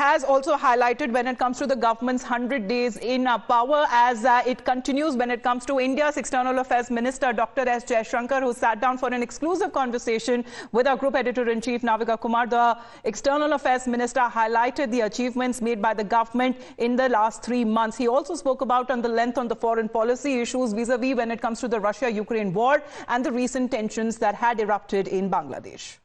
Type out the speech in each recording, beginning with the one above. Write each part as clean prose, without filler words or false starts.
has also highlighted when it comes to the government's 100 days in power, as it continues when it comes to India's External Affairs Minister, Dr. S. Jaishankar, who sat down for an exclusive conversation with our Group Editor-in-Chief, Navika Kumar. The External Affairs Minister highlighted the achievements made by the government in the last 3 months. He also spoke about on the length on the foreign policy issues vis-a-vis when it comes to the Russia-Ukraine war and the recent tensions that had erupted in Bangladesh.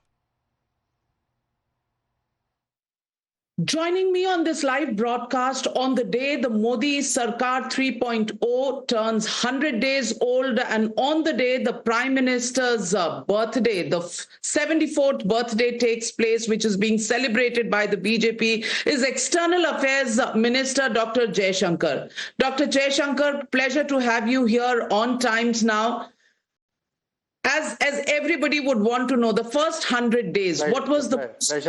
Joining me on this live broadcast on the day the Modi Sarkar 3.0 turns 100 days old, and on the day the Prime Minister's birthday, the 74th birthday takes place, which is being celebrated by the BJP, is External Affairs Minister Dr. Jaishankar. Dr. Jaishankar, pleasure to have you here on Times Now. As everybody would want to know, the first 100 days, what was the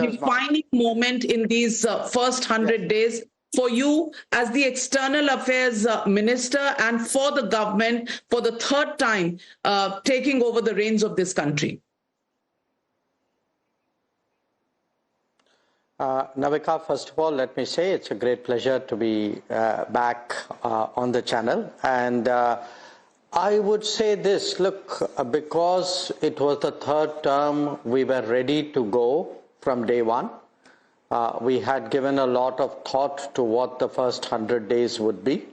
defining moment in these first 100 days for you as the External Affairs Minister and for the government for the third time taking over the reins of this country? Navika, first of all, let me say it's a great pleasure to be back on the channel. And I would say this, look, because it was the third term, we were ready to go from day one. We had given a lot of thought to what the first 100 days would be.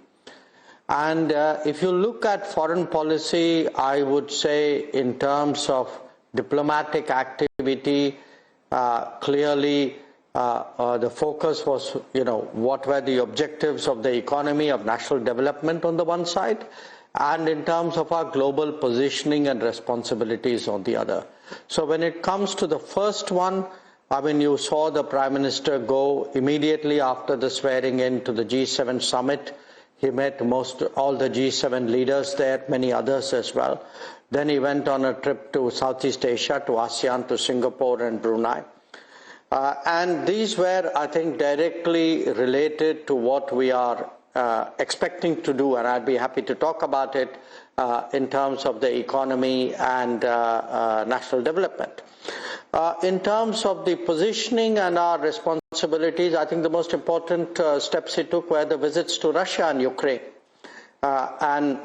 And if you look at foreign policy, I would say in terms of diplomatic activity, clearly the focus was, what were the objectives of the economy, of national development on the one side, and in terms of our global positioning and responsibilities on the other. So when it comes to the first one, I mean, you saw the Prime Minister go immediately after the swearing in to the G7 summit. He met all the G7 leaders there, many others as well. Then he went on a trip to Southeast Asia, to ASEAN, to Singapore and Brunei. And these were, I think, directly related to what we are expecting to do, and I'd be happy to talk about it in terms of the economy and national development. In terms of the positioning and our responsibilities, I think the most important steps he took were the visits to Russia and Ukraine. And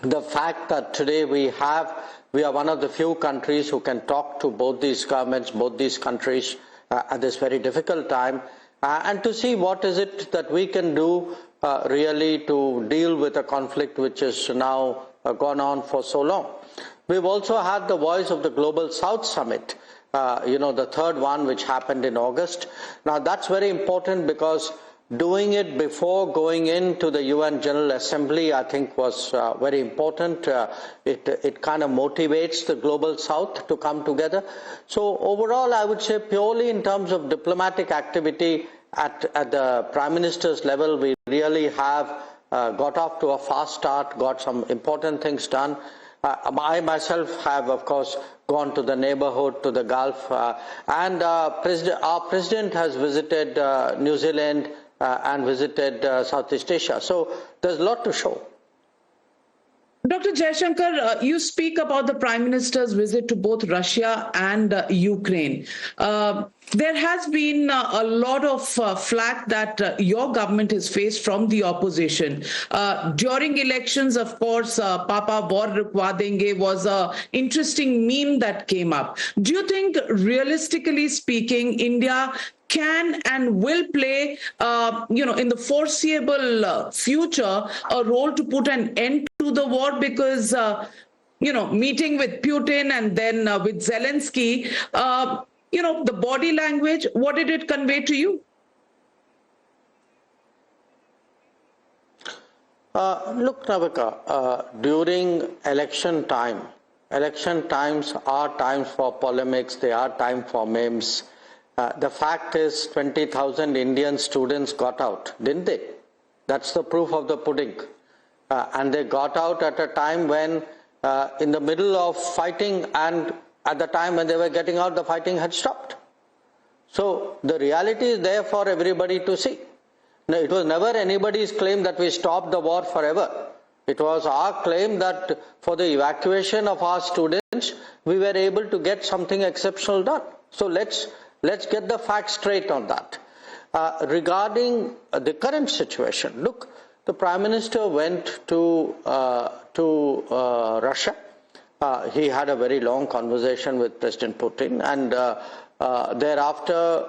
the fact that today we are one of the few countries who can talk to both these governments, both these countries at this very difficult time, and to see what is it that we can do really to deal with a conflict which has now gone on for so long. We've also had the Voice of the Global South Summit, the third one, which happened in August. Now that's very important because doing it before going into the UN General Assembly, I think, was very important. It kind of motivates the Global South to come together. So overall, I would say purely in terms of diplomatic activity, at the Prime Minister's level, we really have got off to a fast start, got some important things done. I myself have, of course, gone to the neighborhood, to the Gulf, and our President has visited New Zealand and visited Southeast Asia. So there's a lot to show. Dr. Jaishankar, you speak about the Prime Minister's visit to both Russia and Ukraine. There has been a lot of flack that your government has faced from the opposition. During elections, of course, Papa War Rukwa Denge was an interesting meme that came up. Do you think, realistically speaking, India can and will play, in the foreseeable future, a role to put an end to the war? Because, meeting with Putin and then with Zelensky, the body language, what did it convey to you? Look, Navika, during election times are times for polemics, they are time for memes. The fact is 20,000 Indian students got out, didn't they? That's the proof of the pudding. And they got out at a time when, in the middle of fighting, and at the time when they were getting out, the fighting had stopped. So the reality is there for everybody to see. No, it was never anybody's claim that we stopped the war forever. It was our claim that for the evacuation of our students, we were able to get something exceptional done. So let's get the facts straight on that. regarding the current situation, look, the Prime Minister went to Russia. He had a very long conversation with President Putin, and thereafter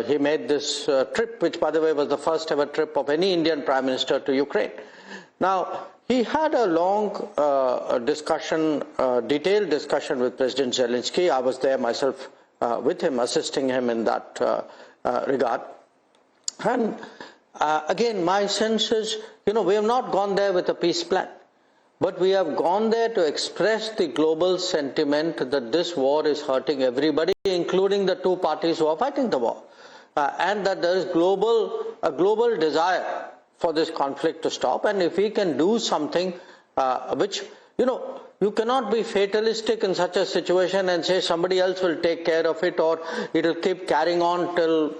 he made this trip, which by the way was the first ever trip of any Indian Prime Minister to Ukraine. Now, he had a long discussion, detailed discussion with President Zelensky. I was there myself with him, assisting him in that regard. And again, my sense is, we have not gone there with a peace plan, but we have gone there to express the global sentiment that this war is hurting everybody, including the two parties who are fighting the war, and that there is a global desire for this conflict to stop. And if we can do something which, you cannot be fatalistic in such a situation and say somebody else will take care of it, or it will keep carrying on till,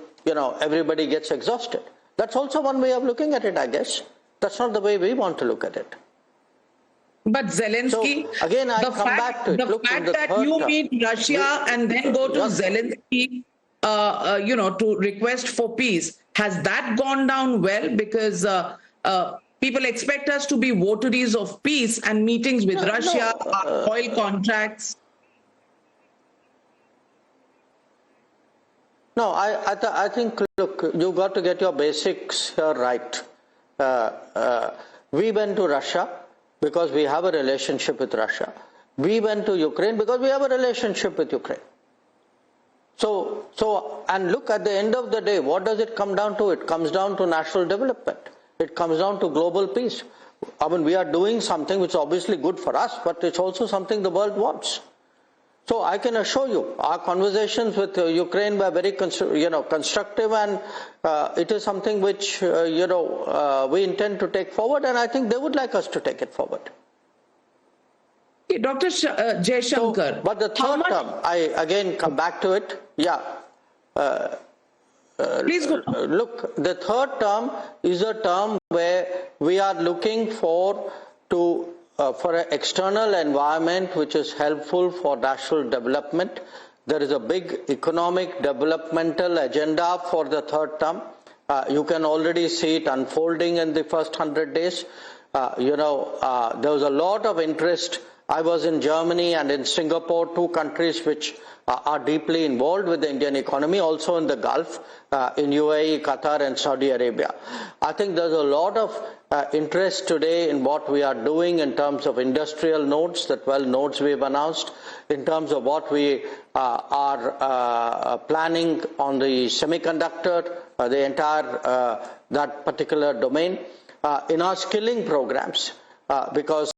everybody gets exhausted. That's also one way of looking at it, I guess. That's not the way we want to look at it. But Zelensky, so, again, I come back to it. The fact that you meet Russia and then go to Zelensky, to request for peace, has that gone down well? Because people expect us to be votaries of peace, and meetings with Russia, oil contracts. No, I think, look, you got to get your basics here right. We went to Russia because we have a relationship with Russia. We went to Ukraine because we have a relationship with Ukraine. So, and look, at the end of the day, what does it come down to? It comes down to national development. It comes down to global peace. I mean, we are doing something which is obviously good for us, but it's also something the world wants. So I can assure you, our conversations with Ukraine were very constructive, and it is something which we intend to take forward, and I think they would like us to take it forward. Okay, Dr. Jaishankar. So, but the third term, I again come back to it. Yeah. Please go. Look, the third term is a term where we are looking for an external environment which is helpful for national development. There is a big economic developmental agenda for the third term. You can already see it unfolding in the first 100 days. There was a lot of interest. I was in Germany and in Singapore, two countries which are deeply involved with the Indian economy, also in the Gulf, in UAE, Qatar and Saudi Arabia. I think there's a lot of interest today in what we are doing in terms of industrial nodes, the 12 nodes we've announced, in terms of what we are planning on the semiconductor, the entire that particular domain, in our skilling programs, because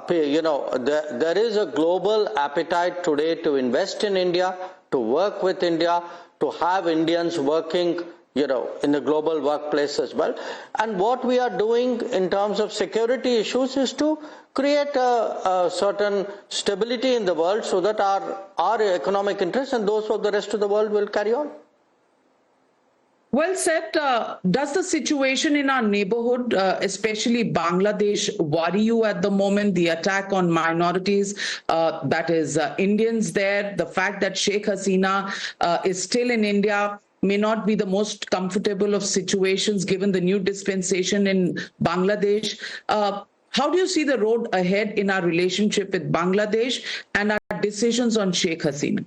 there is a global appetite today to invest in India, to work with India, to have Indians working in the global workplace as well. And what we are doing in terms of security issues is to create a certain stability in the world so that our economic interests and those of the rest of the world will carry on. Well said. Does the situation in our neighborhood, especially Bangladesh, worry you at the moment? The attack on minorities, that is Indians there, the fact that Sheikh Hasina is still in India, may not be the most comfortable of situations given the new dispensation in Bangladesh. How do you see the road ahead in our relationship with Bangladesh and our decisions on Sheikh Hasina?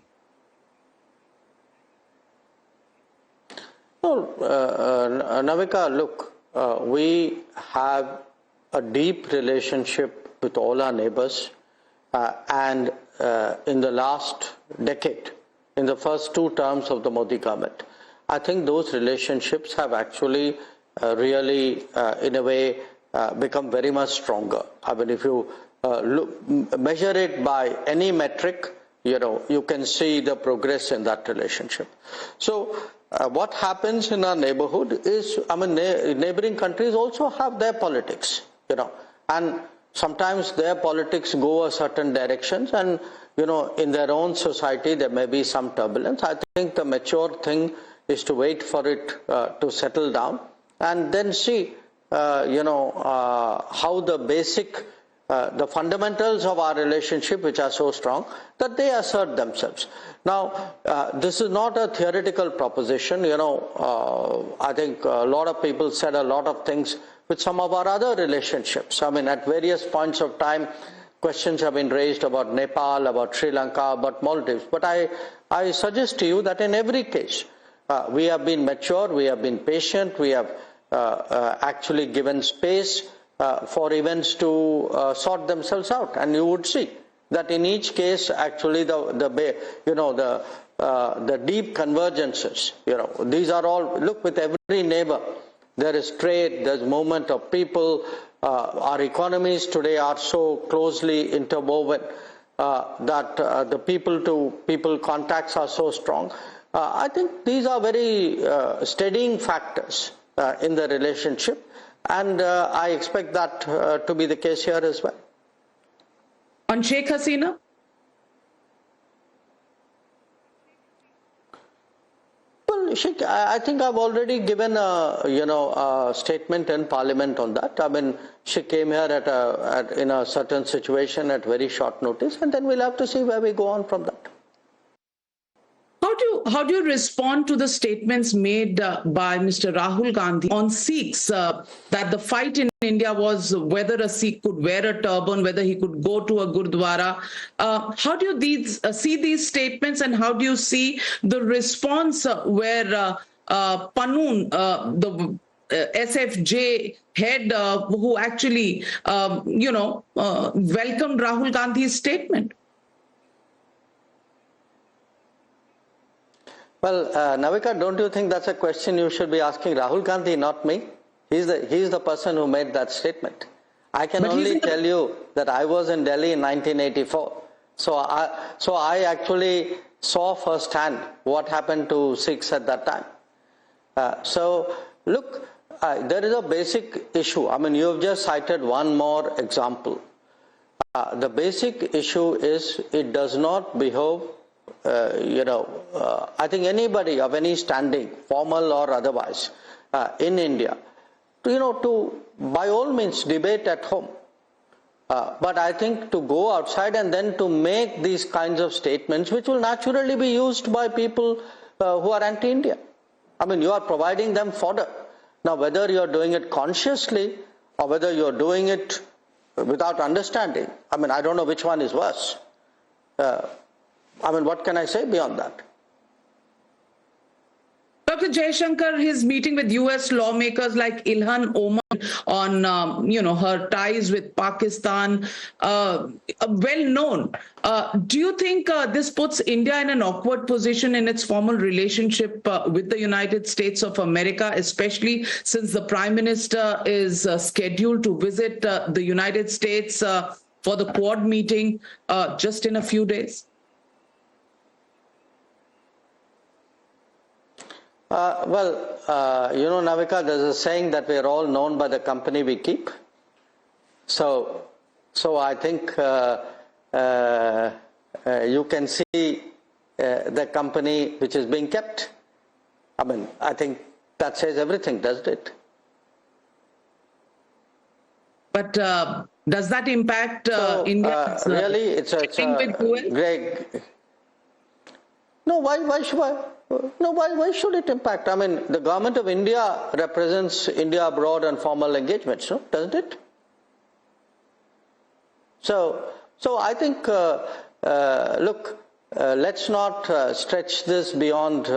Well, Navika, look, we have a deep relationship with all our neighbors, and in the last decade, in the first two terms of the Modi government, I think those relationships have actually really, in a way, become very much stronger. I mean, if you measure it by any metric, you can see the progress in that relationship. So, what happens in our neighborhood is, I mean, neighboring countries also have their politics, and sometimes their politics go a certain directions, and, in their own society, there may be some turbulence. I think the mature thing is to wait for it to settle down and then see, how the basic the fundamentals of our relationship, which are so strong, that they assert themselves. Now, this is not a theoretical proposition. I think a lot of people said a lot of things with some of our other relationships. I mean, at various points of time, questions have been raised about Nepal, about Sri Lanka, about Maldives. But I suggest to you that in every case, we have been mature, we have been patient, we have actually given space for events to sort themselves out. And you would see that in each case, actually, the deep convergences, these are all, look, with every neighbor, there is trade, there's movement of people. Our economies today are so closely interwoven that the people-to-people contacts are so strong. I think these are very steadying factors in the relationship, and I expect that to be the case here as well. On Sheikh Hasina? Well, Sheikh, I think I've already given a statement in Parliament on that. I mean, she came here in a certain situation at very short notice, and then we'll have to see where we go on from that. How do you respond to the statements made by Mr. Rahul Gandhi on Sikhs, that the fight in India was whether a Sikh could wear a turban, whether he could go to a Gurdwara? How do you see these statements, and how do you see the response where Panoon, the SFJ head, who actually, welcomed Rahul Gandhi's statement? Well, Navika, don't you think that's a question you should be asking Rahul Gandhi, not me? He's the person who made that statement. I can only tell you that I was in Delhi in 1984. So I actually saw firsthand what happened to Sikhs at that time. So look, there is a basic issue. I mean, you have just cited one more example. The basic issue is it does not behove. I think anybody of any standing, formal or otherwise, in India, to by all means debate at home. But I think to go outside and then to make these kinds of statements, which will naturally be used by people who are anti-India. I mean, you are providing them fodder. Now, whether you're doing it consciously or whether you're doing it without understanding, I mean, I don't know which one is worse. I mean, what can I say beyond that? Dr. Jaishankar, his meeting with US lawmakers like Ilhan Omar on, her ties with Pakistan, well known. Do you think this puts India in an awkward position in its formal relationship with the United States of America, especially since the Prime Minister is scheduled to visit the United States for the Quad meeting just in a few days? Navika, there's a saying that we're all known by the company we keep. So I think you can see the company which is being kept. I mean, I think that says everything, doesn't it? But does that impact India's really, it's a Greg. No, why should I? No, why should it impact? I mean, the government of India represents India abroad and formal engagements, no? Doesn't it? So I think, let's not stretch this beyond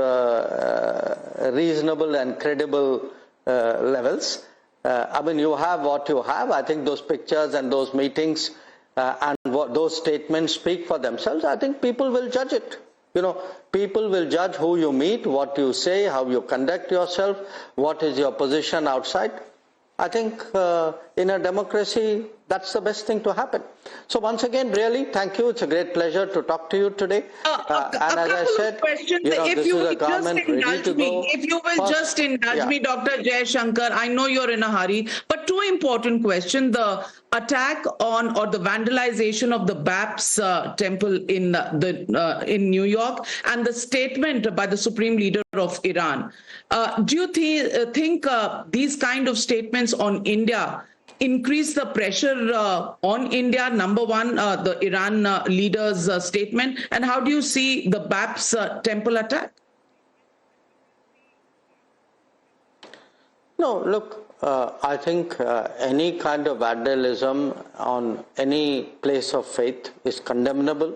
reasonable and credible levels. I mean, you have what you have. I think those pictures and those meetings and those statements speak for themselves. I think people will judge it. People will judge who you meet, what you say, how you conduct yourself, what is your position outside. I think in a democracy, that's the best thing to happen. So once again, really, thank you. It's a great pleasure to talk to you today. And as I said, if you will just indulge me, Dr. Jaishankar, I know you're in a hurry, but two important questions. The attack on or the vandalization of the Baps temple in New York and the statement by the Supreme Leader of Iran. Do you think these kind of statements on India increase the pressure on India? Number one, the Iran leader's statement. And how do you see the BAP's temple attack? No, look, I think any kind of vandalism on any place of faith is condemnable.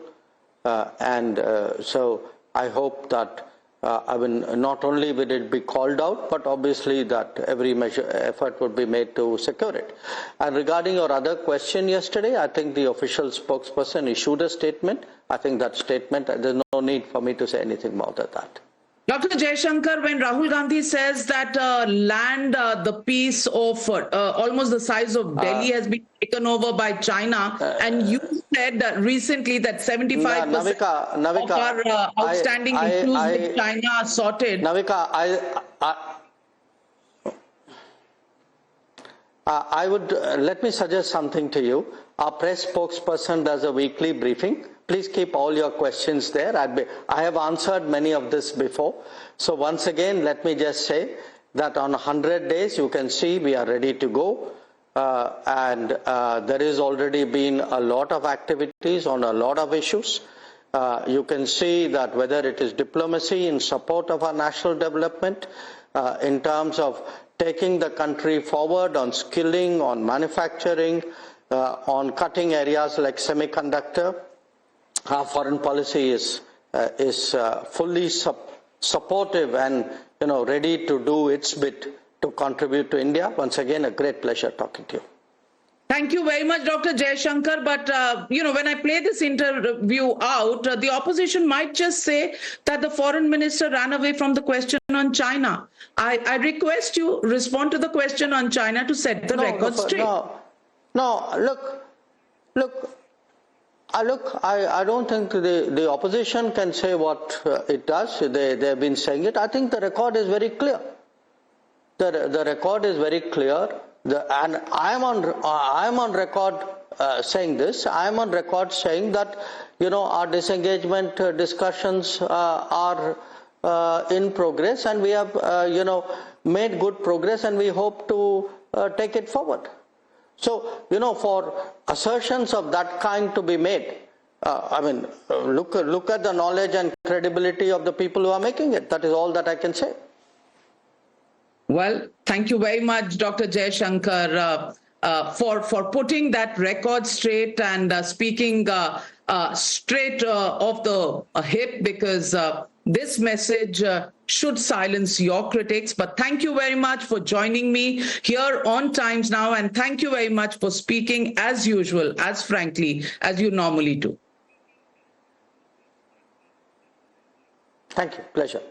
So I hope that not only will it be called out, but obviously that every effort would be made to secure it. And regarding your other question yesterday, I think the official spokesperson issued a statement. I think that statement, there's no need for me to say anything more than that. Dr. Jaishankar, when Rahul Gandhi says that land, the piece of almost the size of Delhi has been taken over by China, and you said recently that 75% of our outstanding issues with China are sorted. Navika, I would, let me suggest something to you. Our press spokesperson does a weekly briefing. Please keep all your questions there. I have answered many of this before. So once again, let me just say that on 100 days, you can see we are ready to go. There is already been a lot of activities on a lot of issues. You can see that whether it is diplomacy in support of our national development, in terms of taking the country forward on skilling, on manufacturing, on cutting areas like semiconductor, our foreign policy is fully supportive and ready to do its bit to contribute to India. Once again, a great pleasure talking to you. Thank you very much, Dr. Jaishankar. But, when I play this interview out, the opposition might just say that the foreign minister ran away from the question on China. I request you respond to the question on China to set the record straight. Look, I don't think the opposition can say what it does. They've been saying it. I think the record is very clear. The record is very clear. And I am on record saying this. I am on record saying that our disengagement discussions are in progress, and we have made good progress, and we hope to take it forward. So for assertions of that kind to be made, look at the knowledge and credibility of the people who are making it. That is all that I can say. Well, thank you very much, Dr. Jaishankar, for putting that record straight and speaking straight off the hip, because this message should silence your critics. But thank you very much for joining me here on Times Now, and thank you very much for speaking as usual, as frankly as you normally do. Thank you. Pleasure.